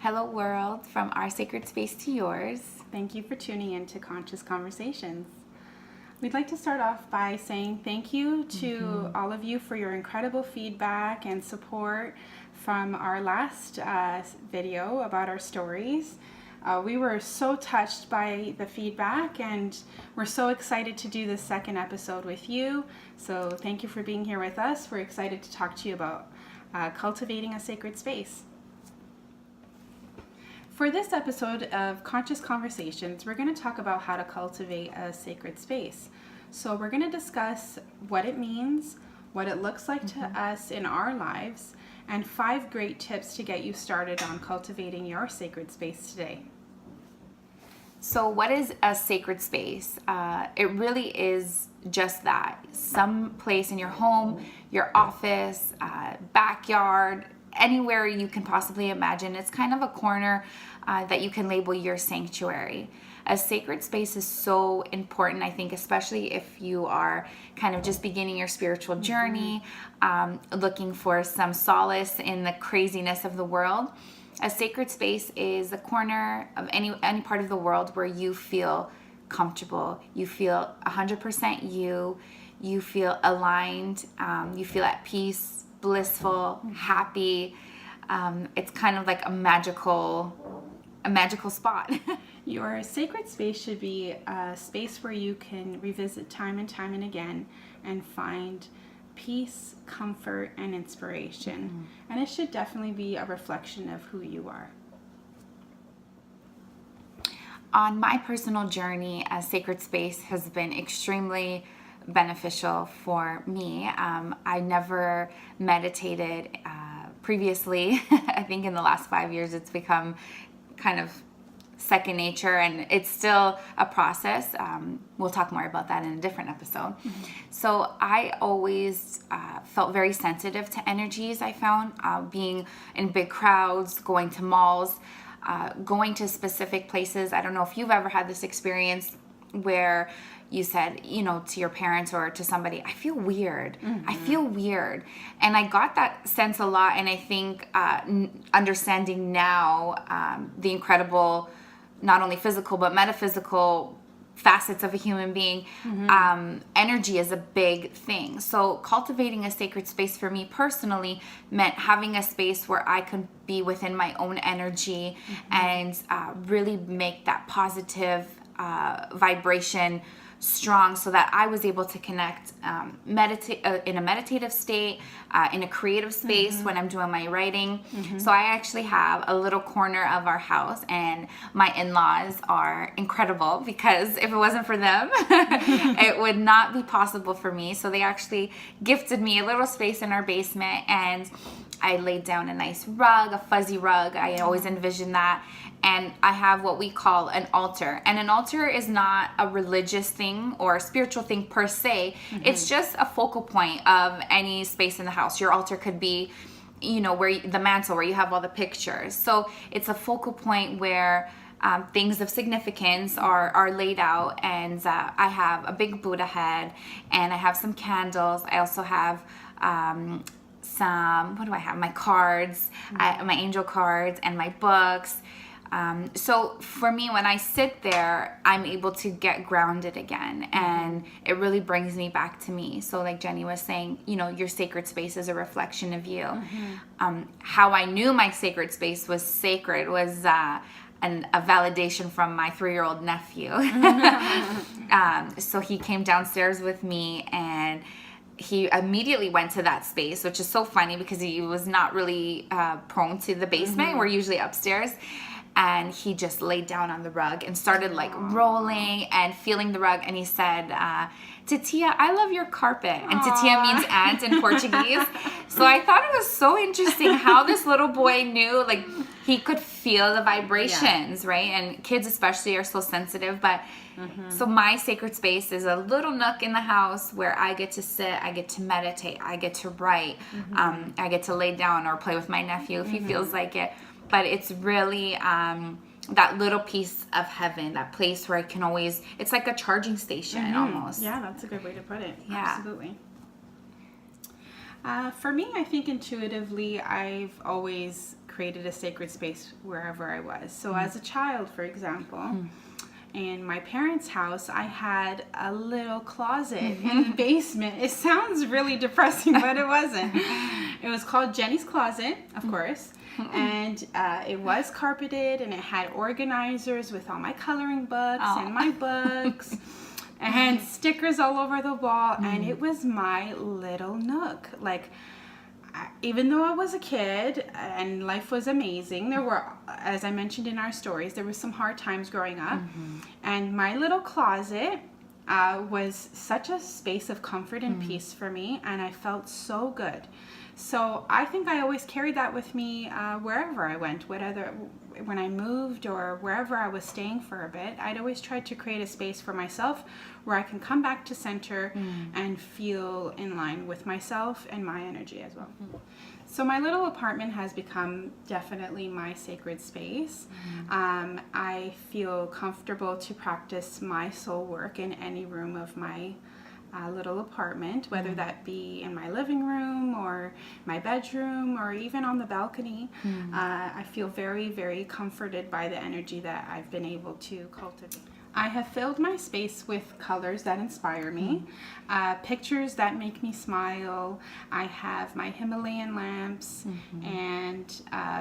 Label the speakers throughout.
Speaker 1: Hello world, from our sacred space to yours.
Speaker 2: Thank you for tuning in to Conscious Conversations. We'd like to start off by saying thank you to all of you for your incredible feedback and support from our last video about our stories. We were so touched by the feedback, and we're so excited to do this second episode with you. So thank you for being here with us. We're excited to talk to you about cultivating a sacred space. For this episode of Conscious Conversations, we're going to talk about how to cultivate a sacred space. So we're going to discuss what it means, what it looks like to us in our lives, and 5 great tips to get you started on cultivating your sacred space today.
Speaker 1: So what is a sacred space? It really is just that. Some place in your home, your office, backyard, anywhere you can possibly imagine. It's kind of a corner that you can label your sanctuary. A sacred space is so important, I think, especially if you are kind of just beginning your spiritual journey, looking for some solace in the craziness of the world. A sacred space is a corner of any part of the world where you feel comfortable, you feel 100% you feel aligned, you feel at peace, blissful, happy. It's kind of like a magical spot.
Speaker 2: Your sacred space should be a space where you can revisit time and time and again and find peace, comfort, and inspiration. And it should definitely be a reflection of who you are.
Speaker 1: On my personal journey, a sacred space has been extremely beneficial for me. I never meditated previously. I think in the last 5 years it's become kind of second nature, and it's still a process. We'll talk more about that in a different episode. So I always felt very sensitive to energies. I found being in big crowds, going to malls, going to specific places. I don't know if you've ever had this experience where you said, to your parents or to somebody, I feel weird. I feel weird. And I got that sense a lot. And I think understanding now the incredible, not only physical, but metaphysical facets of a human being, energy is a big thing. So cultivating a sacred space for me personally meant having a space where I could be within my own energy and really make that positive vibration strong, so that I was able to connect, meditate in a meditative state, in a creative space when I'm doing my writing. So I actually have a little corner of our house, and my in-laws are incredible, because if it wasn't for them, it would not be possible for me. So they actually gifted me a little space in our basement, and I laid down a nice rug, a fuzzy rug. I always envision that. And I have what we call an altar. And an altar is not a religious thing or a spiritual thing per se. It's just a focal point of any space in the house. Your altar could be, where the mantle, where you have all the pictures. So it's a focal point where things of significance are laid out. And I have a big Buddha head, and I have some candles. I also have what do I have? My cards, my angel cards, and my books. So for me, when I sit there, I'm able to get grounded again, and it really brings me back to me. So like Jenny was saying, your sacred space is a reflection of you. How I knew my sacred space was sacred was a validation from my 3-year-old nephew. So he came downstairs with me, and he immediately went to that space, which is so funny because he was not really prone to the basement. We're usually upstairs. And he just laid down on the rug and started like rolling and feeling the rug. And he said, Titia, I love your carpet. And Titia means aunt in Portuguese. So I thought it was so interesting how this little boy knew, like he could feel the vibrations, right? And kids especially are so sensitive. But so my sacred space is a little nook in the house where I get to sit, I get to meditate, I get to write, I get to lay down or play with my nephew if he feels like it. But it's really that little piece of heaven, that place where I can always, it's like a charging station almost.
Speaker 2: Yeah, that's a good way to put it.
Speaker 1: Yeah.
Speaker 2: Absolutely. For me, I think intuitively, I've always created a sacred space wherever I was. So as a child, for example, in my parents' house, I had a little closet in the basement. It sounds really depressing, but it wasn't. It was called Jenny's Closet, of course. And it was carpeted, and it had organizers with all my coloring books and my books and stickers all over the wall. And it was my little nook. Like, even though I was a kid and life was amazing, there were, as I mentioned in our stories, there were some hard times growing up. And my little closet was such a space of comfort and peace for me, and I felt so good. So I think I always carried that with me wherever I went, whether when I moved or wherever I was staying for a bit. I'd always tried to create a space for myself where I can come back to center and feel in line with myself and my energy as well. So my little apartment has become definitely my sacred space. I feel comfortable to practice my soul work in any room of my little apartment, whether that be in my living room or my bedroom or even on the balcony. I feel very, very comforted by the energy that I've been able to cultivate. I have filled my space with colors that inspire me, pictures that make me smile. I have my Himalayan lamps and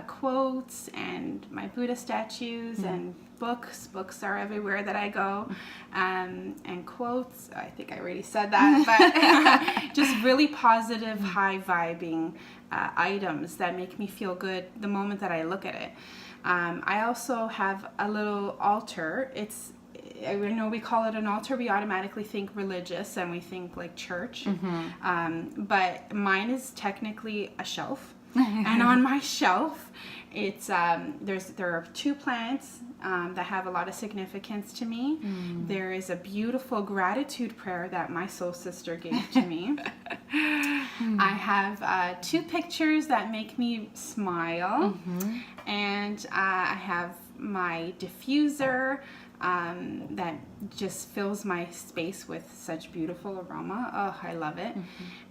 Speaker 2: quotes and my Buddha statues and books. Books are everywhere that I go. And quotes, I think I already said that, but just really positive, high vibing items that make me feel good the moment that I look at it. I also have a little altar. I know we call it an altar, we automatically think religious and we think like church, but mine is technically a shelf. And on my shelf, it's there are 2 plants that have a lot of significance to me. There is a beautiful gratitude prayer that my soul sister gave to me. I have 2 pictures that make me smile, and I have my diffuser that just fills my space with such beautiful aroma. Oh, I love it.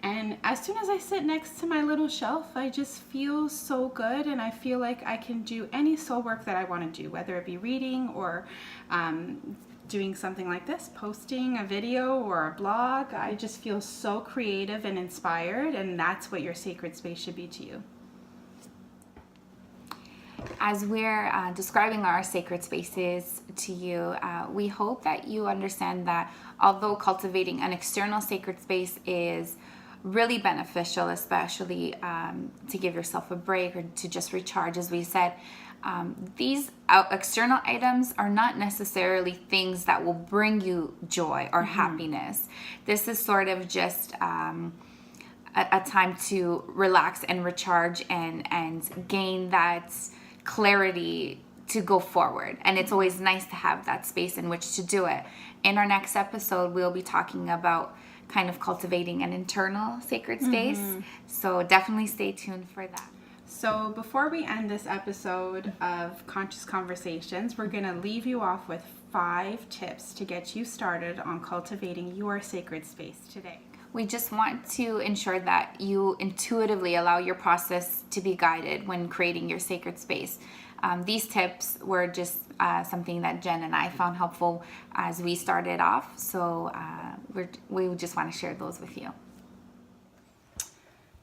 Speaker 2: And as soon as I sit next to my little shelf, I just feel so good, and I feel like I can do any soul work that I want to do, whether it be reading or doing something like this, posting a video or a blog. I just feel so creative and inspired, and that's what your sacred space should be to you.
Speaker 1: As we're describing our sacred spaces to you, we hope that you understand that although cultivating an external sacred space is really beneficial, especially to give yourself a break or to just recharge, as we said, these external items are not necessarily things that will bring you joy or happiness. This is sort of just a time to relax and recharge and gain that clarity to go forward. And it's always nice to have that space in which to do it. In our next episode, we'll be talking about kind of cultivating an internal sacred space. So definitely stay tuned for that.
Speaker 2: So before we end this episode of Conscious Conversations, we're going to leave you off with 5 tips to get you started on cultivating your sacred space today.
Speaker 1: We just want to ensure that you intuitively allow your process to be guided when creating your sacred space. These tips were just something that Jen and I found helpful as we started off. So we just want to share those with you.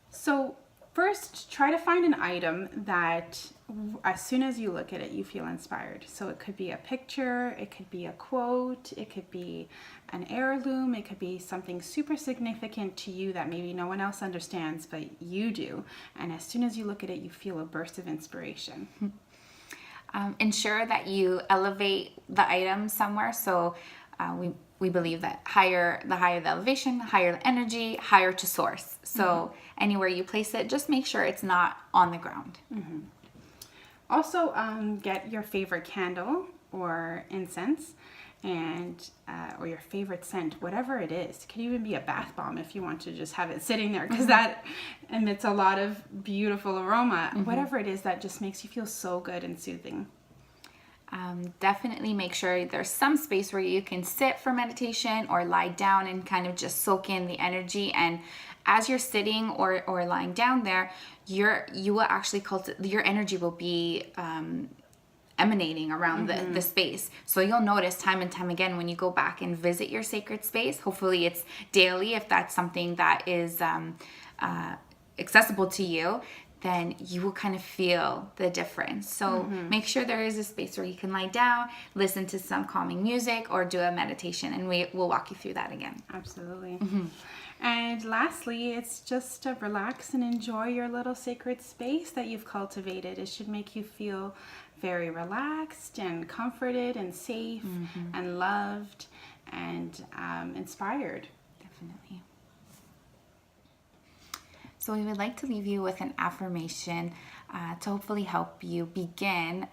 Speaker 2: So first, try to find an item that as soon as you look at it, you feel inspired. So it could be a picture, it could be a quote, it could be an heirloom, it could be something super significant to you that maybe no one else understands, but you do. And as soon as you look at it, you feel a burst of inspiration.
Speaker 1: Ensure that you elevate the item somewhere. So we believe that the higher the elevation, higher the energy, higher to source. So anywhere you place it, just make sure it's not on the ground.
Speaker 2: Also, get your favorite candle or incense, and or your favorite scent, whatever it is. It could even be a bath bomb if you want to just have it sitting there, because that emits a lot of beautiful aroma. Whatever it is that just makes you feel so good and soothing.
Speaker 1: Definitely make sure there's some space where you can sit for meditation or lie down and kind of just soak in the energy and as you're sitting or lying down there, you will actually your energy will be emanating around the space. So you'll notice time and time again when you go back and visit your sacred space. Hopefully it's daily if that's something that is accessible to you, then you will kind of feel the difference. So make sure there is a space where you can lie down, listen to some calming music, or do a meditation, and we'll walk you through that again.
Speaker 2: Absolutely. And lastly, it's just to relax and enjoy your little sacred space that you've cultivated. It should make you feel very relaxed and comforted and safe and loved and inspired.
Speaker 1: Definitely. So we would like to leave you with an affirmation to hopefully help you begin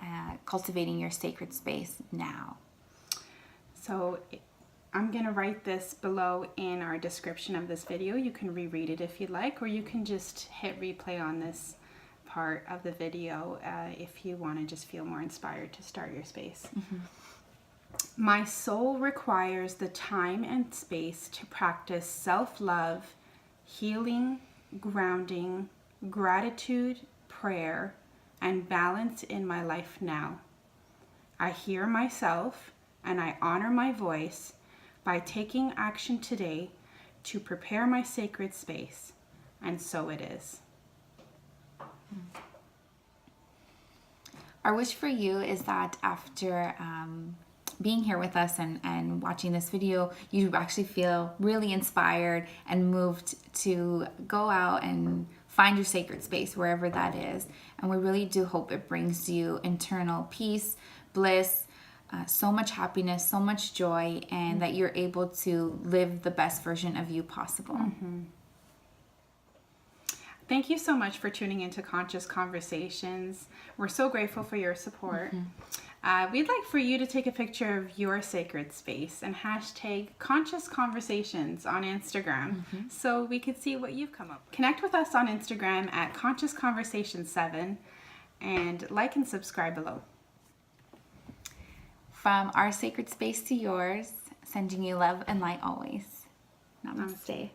Speaker 1: cultivating your sacred space now.
Speaker 2: So I'm going to write this below in our description of this video. You can reread it if you'd like, or you can just hit replay on this part of the video if you want to just feel more inspired to start your space. My soul requires the time and space to practice self-love, healing, grounding, gratitude, prayer, and balance in my life now. I hear myself and I honor my voice by taking action today to prepare my sacred space, and so it is.
Speaker 1: Our wish for you is that after being here with us and watching this video, you actually feel really inspired and moved to go out and find your sacred space, wherever that is. And we really do hope it brings you internal peace, bliss, so much happiness, so much joy, and that you're able to live the best version of you possible.
Speaker 2: Thank you so much for tuning into Conscious Conversations. We're so grateful for your support. We'd like for you to take a picture of your sacred space and hashtag Conscious Conversations on Instagram so we could see what you've come up with. Connect with us on Instagram at Conscious Conversations 7 and like and subscribe below.
Speaker 1: From our sacred space to yours, sending you love and light always. Namaste.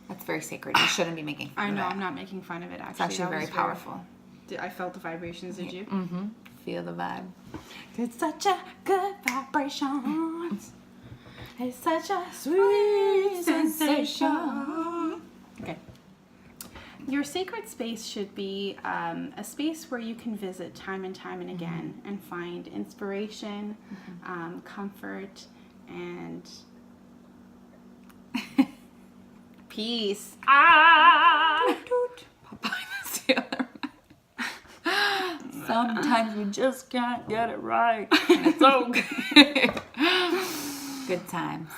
Speaker 1: That's very sacred. You shouldn't be making fun
Speaker 2: I know,
Speaker 1: of it.
Speaker 2: I'm not making fun of it, actually.
Speaker 1: It's actually
Speaker 2: That
Speaker 1: very
Speaker 2: was
Speaker 1: powerful.
Speaker 2: I felt the vibrations, did you?
Speaker 1: Feel the vibe.
Speaker 2: It's such a good vibration. It's such a sweet sensation. Okay. Your sacred space should be a space where you can visit time and time and again and find inspiration, comfort, and peace.
Speaker 1: Sometimes we just can't get it right. It's okay. Good times.